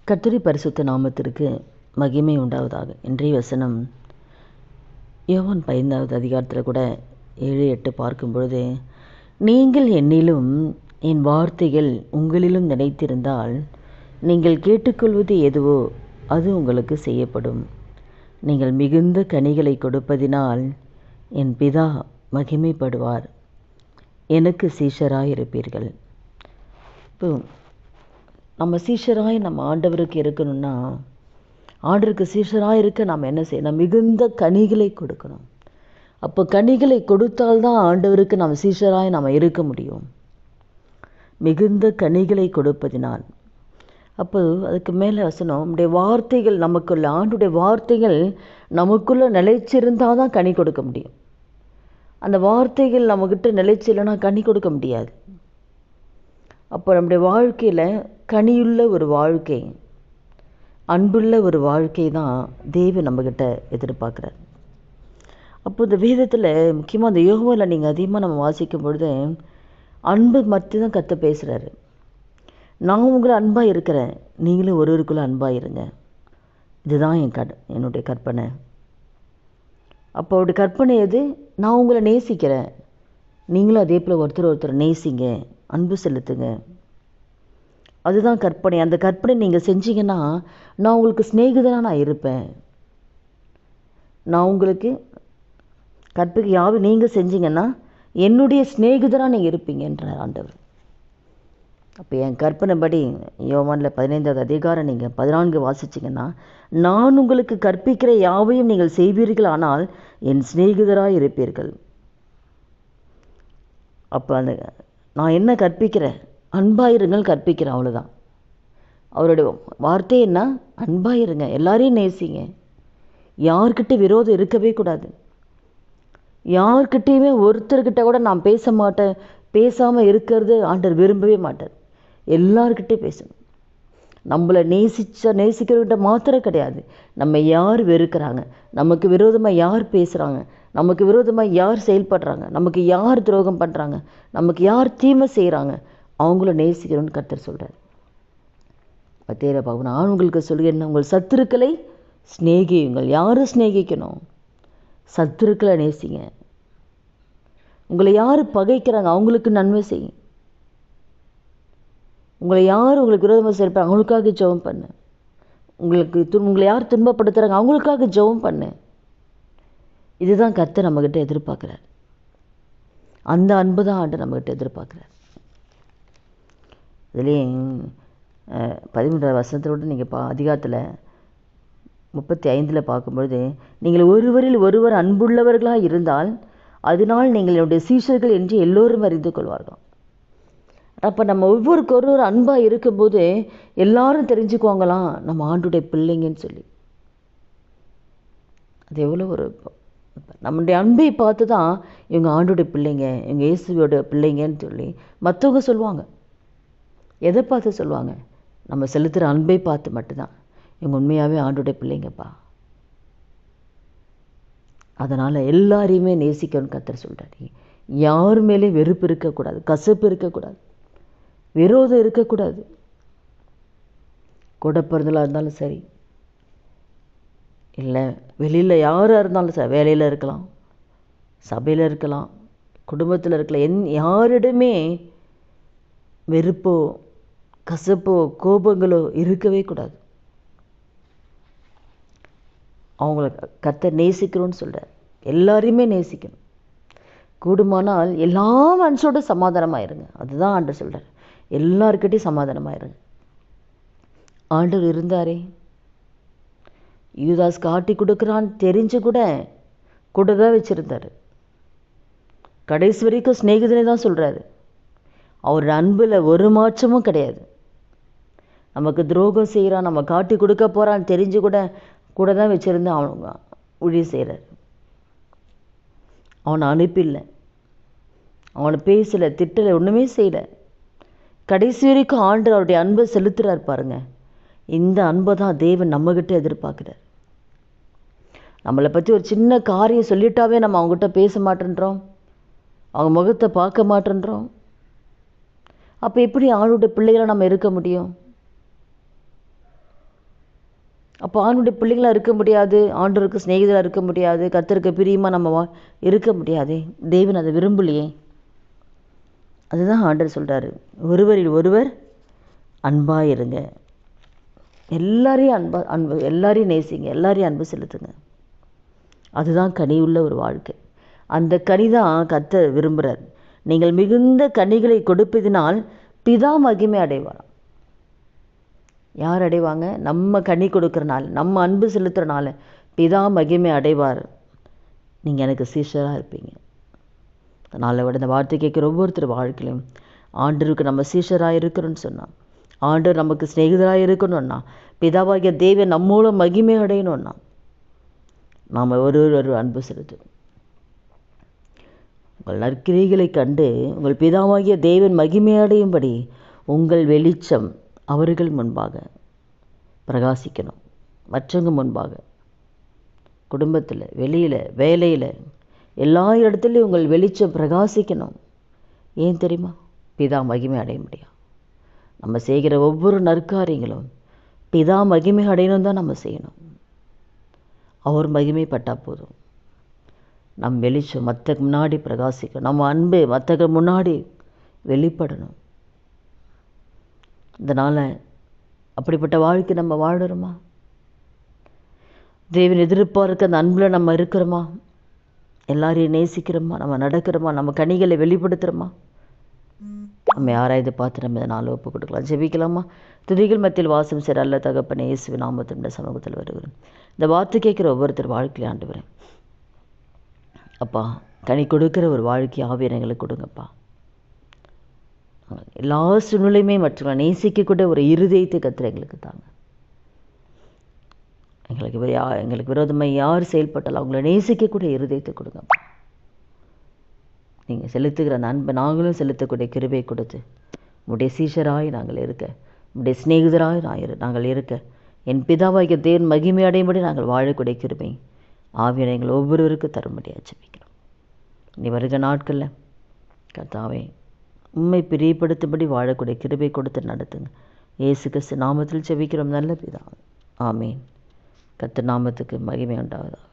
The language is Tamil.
கர்த்தருடைய பரிசுத்த நாமத்திற்கு மகிமை உண்டாவதாக. இன்றைய வசனம் யோவான் 15வது அதிகாரத்தில் கூட 7-8 பார்க்கும் பொழுது, நீங்கள் என்னிலும் என் வார்த்தைகள் உங்களிலும் நிலைத்திருந்தால் நீங்கள் கேட்டுக்கொள்வது எதுவோ அது உங்களுக்கு செய்யப்படும். நீங்கள் மிகுந்த கனிகளை கொடுப்பதினால் என் பிதா மகிமைப்படுவார். எனக்கு சீஷராய் இருப்பீர்கள். இப்போ நம்ம சீஷராய் நம்ம ஆண்டவருக்கு இருக்கணும்னா, ஆண்டவருக்கு சீஷராய் இருக்க நாம் என்ன செய்யணும்? மிகுந்த கனிகளை கொடுக்கணும். அப்போ கனிகளை கொடுத்தால்தான் ஆண்டவருக்கு நாம் சீஷராய் நாம் இருக்க முடியும். மிகுந்த கனிகளை கொடுப்பதினால். அப்போ அதுக்கு மேலே வசனம், நம்முடைய வார்த்தைகள் நமக்குள்ள, ஆண்டுடைய வார்த்தைகள் நமக்குள்ளே நிலைச்சிருந்தால் தான் கனி கொடுக்க முடியும். அந்த வார்த்தைகள் நம்மக்கிட்ட நிலைச்சி இல்லைன்னா கனி கொடுக்க முடியாது. அப்போ நம்முடைய வாழ்க்கையில் கனியுள்ள ஒரு வாழ்க்கை, அன்புள்ள ஒரு வாழ்க்கை தான் தேவன் நம்மக்கிட்ட எதிர்பார்க்குறார். அப்போ இந்த வேதத்தில் முக்கியமாக அந்த யோகத்தில் நீங்கள் அதிகமாக நம்ம வாசிக்கும் பொழுது அன்பு மட்டும் தான் கற்று பேசுகிறாரு. நான் உங்களை அன்பாக இருக்கிறேன், நீங்களும் ஒருவருக்குள்ளே அன்பாக இருங்க. இதுதான் என்னுடைய கற்பனை. அப்போ அவருடைய கற்பனை எது? நான் உங்களை நேசிக்கிறேன், நீங்களும் அதே போல் ஒருத்தர் நேசிங்க, அன்பு செலுத்துங்க. அதுதான் கற்பனை. அந்த கற்பனை நீங்கள் செஞ்சீங்கன்னா நான் உங்களுக்கு சிநேகிதனாக நான் இருப்பேன். நான் உங்களுக்கு கற்பிக்க யாவை நீங்கள் செஞ்சீங்கன்னா என்னுடைய சிநேகிதராக நீங்கள் இருப்பீங்கன்றார் ஆண்டவர். அப்போ என் கற்பனைப்படி யோவானில் 15வது அதிகாரம் நீங்கள் 14 வாசிச்சிங்கன்னா, நான் உங்களுக்கு கற்பிக்கிற யாவையும் நீங்கள் செய்வீர்கள், ஆனால் என் சிநேகிதராக இருப்பீர்கள். அப்போ அந்த நான் என்ன கற்பிக்கிறேன்? அன்பாயிருங்கள் கற்பிக்கிறேன், அவ்வளோதான். அவருடைய வார்த்தை என்ன? அன்பாயிருங்க, எல்லாரையும் நேசிங்க, யார்கிட்ட விரோதம் இருக்கவே கூடாது. யார்கிட்டையுமே ஒருத்தர்கிட்ட கூட நான் பேச மாட்டேன், பேசாமல் இருக்கிறது ஆண்டவர் விரும்பவே மாட்டார். எல்லார்கிட்டையும் பேசணும். நம்மளை நேசிக்கிறவங்கிட்ட மாத்திரம் கிடையாது, நம்ம யார் வெறுக்கிறாங்க, நமக்கு விரோதமாக யார் பேசுகிறாங்க, நமக்கு விரோதமாக யார் செயல்படுறாங்க, நமக்கு யார் துரோகம் பண்ணுறாங்க, நமக்கு யார் தீமை செய்கிறாங்க, அவங்கள நேசிக்கிறோன்னு கர்த்தர் சொல்கிறார். பத்தேர பார்க்கணும். நான் உங்களுக்கு சொல்கிறேன், உங்கள் சத்துருக்களை சிநேகியுங்கள். யாரும் சிநேகிக்கணும்? சத்துருக்களை நேசிங்க. உங்களை யார் பகைக்கிறாங்க அவங்களுக்கு நன்மை செய்யும். உங்களை யார் உங்களுக்கு விரோதமாக சேர்ப்பாங்க அவங்களுக்காக ஜெபம் பண்ணு. உங்களை யார் துன்பப்படுத்துகிறாங்க அவங்களுக்காக ஜெபம் பண்ணு. இதுதான் கர்த்தர் நம்மக்கிட்ட எதிர்பார்க்குறார். அந்த அன்பு தான் ஆண்டு நம்மக்கிட்ட எதிர்பார்க்குறார். இதுலேயே 13வது வசனத்தோடு நீங்கள் அதிகாரத்தில் 35 பார்க்கும்பொழுது, நீங்கள் ஒருவரில் ஒருவர் அன்புள்ளவர்களாக இருந்தால் அதனால் நீங்கள் என்னுடைய சீஷர்கள் என்று எல்லோரும் அறிந்து கொள்வார்கள். அப்போ நம்ம ஒவ்வொருவருக்கொரு அன்பாக இருக்கும்போது எல்லாரும் தெரிஞ்சுக்குவாங்களாம் நம்ம ஆண்டுடைய பிள்ளைங்கன்னு சொல்லி. அது எவ்வளோ ஒரு நம்முடைய அன்பை பார்த்து தான் இவங்க ஆண்டுடைய பிள்ளைங்க, இவங்க இயேசுவோட பிள்ளைங்கன்னு சொல்லி மற்றவங்க சொல்லுவாங்க. எதை பார்த்து சொல்லுவாங்க? நம்ம செலுத்துகிற அன்பை பார்த்து மட்டும்தான் இவங்க உண்மையாகவே ஆண்டுடைய பிள்ளைங்கப்பா. அதனால் எல்லாரையுமே நேசிக்கணும்னு கர்த்தர் சொல்கிறாரு. யார் மேலே வெறுப்பு இருக்கக்கூடாது, கசப்பு இருக்கக்கூடாது, விரோதம் இருக்கக்கூடாது. கூட பிறந்தலாக இருந்தாலும் சரி, இல்லை வெளியில் யாராக இருந்தாலும் சரி, வேலையில் இருக்கலாம், சபையில் இருக்கலாம், குடும்பத்தில் இருக்கலாம், யாரிடமே வெறுப்போ கசப்போ கோபங்களோ இருக்கவே கூடாது. அவங்கள கர்த்தர் நேசிக்கிறோன்னு சொல்கிறார். எல்லாரையுமே நேசிக்கணும். கூடுமானால் எல்லா மனுஷோட சமாதானமாயிருங்க. அதுதான் ஆண்டவர் சொல்கிறார். எல்லாருக்கிட்டையும் சமாதானமாயிருங்க. ஆண்டவர் இருந்தாரே, யூதாஸ் காட்டி கொடுக்குறான்னு தெரிஞ்சு கூட தான் வச்சுருந்தார். கடைசி வரைக்கும் சிநேகிதனை தான் சொல்கிறாரு. அவரோட அன்பில் ஒரு மாற்றமும் கிடையாது. நமக்கு துரோகம் செய்கிறான், நம்ம காட்டி கொடுக்க போகிறான்னு தெரிஞ்சு கூட தான் வச்சுருந்து அவங்க ஊழியம் செய்கிறார். அவனை அனுப்பில்லை, அவனை பேசலை, திட்டலை, ஒன்றுமே செய்யலை. கடைசி வரைக்கும் ஆண்டு அவருடைய அன்பை செலுத்துகிறார் பாருங்க. இந்த அன்பை தான் தேவன் நம்மகிட்ட எதிர்பார்க்குறார். நம்மளை பற்றி ஒரு சின்ன காரியம் சொல்லிட்டாவே நம்ம அவங்ககிட்ட பேச மாட்டேன்றோம், அவங்க முகத்தை பார்க்க மாட்டேன்றோம். அப்போ எப்படி ஆளுடைய பிள்ளைகளை நம்ம இருக்க முடியும்? அப்போ ஆணுடைய பிள்ளைகளாக இருக்க முடியாது, ஆண்டவருக்கு சிநேகிதராக இருக்க முடியாது, கர்த்தருக்கு பிரியமாக நம்ம இருக்க முடியாதே. தேவன் அதை விரும்பலையே. அதுதான் ஆண்டவர் சொல்கிறாரு, ஒருவரில் ஒருவர் அன்பாக இருங்க, எல்லாரையும் எல்லாரையும் நேசிங்க, எல்லாரையும் அன்பு செலுத்துங்க. அதுதான் கனி உள்ள ஒரு வாழ்க்கை. அந்த கனி தான் கர்த்தர் விரும்புகிறார். நீங்கள் மிகுந்த கனிகளை கொடுப்பதினால் பிதா மகிமை அடைவார். யார் அடைவாங்க? நம்ம கனி கொடுக்குறனால, நம்ம அன்பு செலுத்துறனால பிதா மகிமை அடைவார். நீங்கள் எனக்கு சீஷராக இருப்பீங்க. அதனால் விட இந்த வார்த்தை கேட்குற ஒவ்வொருத்தர் வாழ்க்கையிலும் ஆண்டவருக்கு நம்ம சீஷராக இருக்கிறோன்னு சொன்னான், ஆண்டவர் நமக்கு சிநேகிதராக இருக்கணும்னா, பிதாவாகிய தேவன் நம்மோட மகிமை அடையணும்னா நாம் ஒரு அன்பு செலுத்தணும். உங்கள் நற்கிரிகளை கண்டு உங்கள் பிதாவாகிய தேவன் மகிமை அடையும்படி உங்கள் வெளிச்சம் அவர்கள் முன்பாக பிரகாசிக்கணும். மற்றவங்க முன்பாக, குடும்பத்தில், வெளியில், வேலையில், எல்லா இடத்துலையும் உங்கள் வெளிச்சம் பிரகாசிக்கணும். ஏன் தெரியுமா? பிதா மகிமை அடைய முடியும். நம்ம செய்கிற ஒவ்வொரு நற்காரியங்களும் பிதா மகிமை அடையணும் தான் நம்ம செய்யணும். அவர் மகிமைப்பட்டால் போதும். நம் வெளிச்சம் மற்ற முன்னாடி பிரகாசிக்கணும். நம்ம அன்பு மற்ற முன்னாடி வெளிப்படணும். இதனால் அப்படிப்பட்ட வாழ்க்கை நம்ம வாழுறோமா? தேவன் எதிர்பார்க்க அந்த அன்பில் நம்ம இருக்கிறோமா? எல்லாரையும் நேசிக்கிறோமா? நம்ம நடக்கிறோமா? நம்ம கனிகளை வெளிப்படுத்துகிறோமா? நம்ம ஆராய்ந்து பார்த்து நம்ம இதை நாள் ஒப்பு கொடுக்கலாம். ஜெபிக்கலாமா? துதிகள் மத்தியில் வாசம் செய்கிற அல்ல தகப்பனே, இயேசுவின் நாமத்தின் சமூகத்தில் வருகிறேன். இந்த வார்த்தை கேட்குற ஒவ்வொருத்தர் வாழ்க்கையில் ஆண்டவரேன் அப்பா, கனி கொடுக்குற ஒரு வாழ்க்கை ஆவியை எங்களுக்கு கொடுங்கப்பா. எல்லா சூழ்நிலையுமே மற்றவங்களை நேசிக்கக்கூட ஒரு இருதயத்தை கர்த்தர் எங்களுக்கு தாங்க. எங்களுக்கு விரோதமாக யார் செயல்பட்டாலும் அவங்கள நேசிக்கக்கூடிய இருதயத்தை கொடுங்கப்பா. நீங்கள் செலுத்துகிற அந்த அன்பை நாங்களும் செலுத்தக்கூடிய கிருபை கொடுத்து உடைய சீஷராய் நாங்கள் இருக்க, உடைய சிநேகிதராய் நாங்கள் இருக்க, என் பிதாவாகிய தேவன் மகிமை அடையும்படி நாங்கள் வாழக்கூடிய கிருபை ஆவியை எங்கள் ஒவ்வொருவருக்கும் தரும்படியாக ஜெபிக்கிறோம். இனி வருகிற நாட்களில் கர்த்தாவே உம்மை பிரியப்படுத்தும்படி வாழக்கூடிய கிருபை கொடுத்து நடத்துங்க. இயேசு கிறிஸ்து நாமத்தில் ஜெபிக்கிறோம் நல்ல பிதாவே, ஆமீன். கர்த்தர் நாமத்துக்கு மகிமை உண்டாவதாக.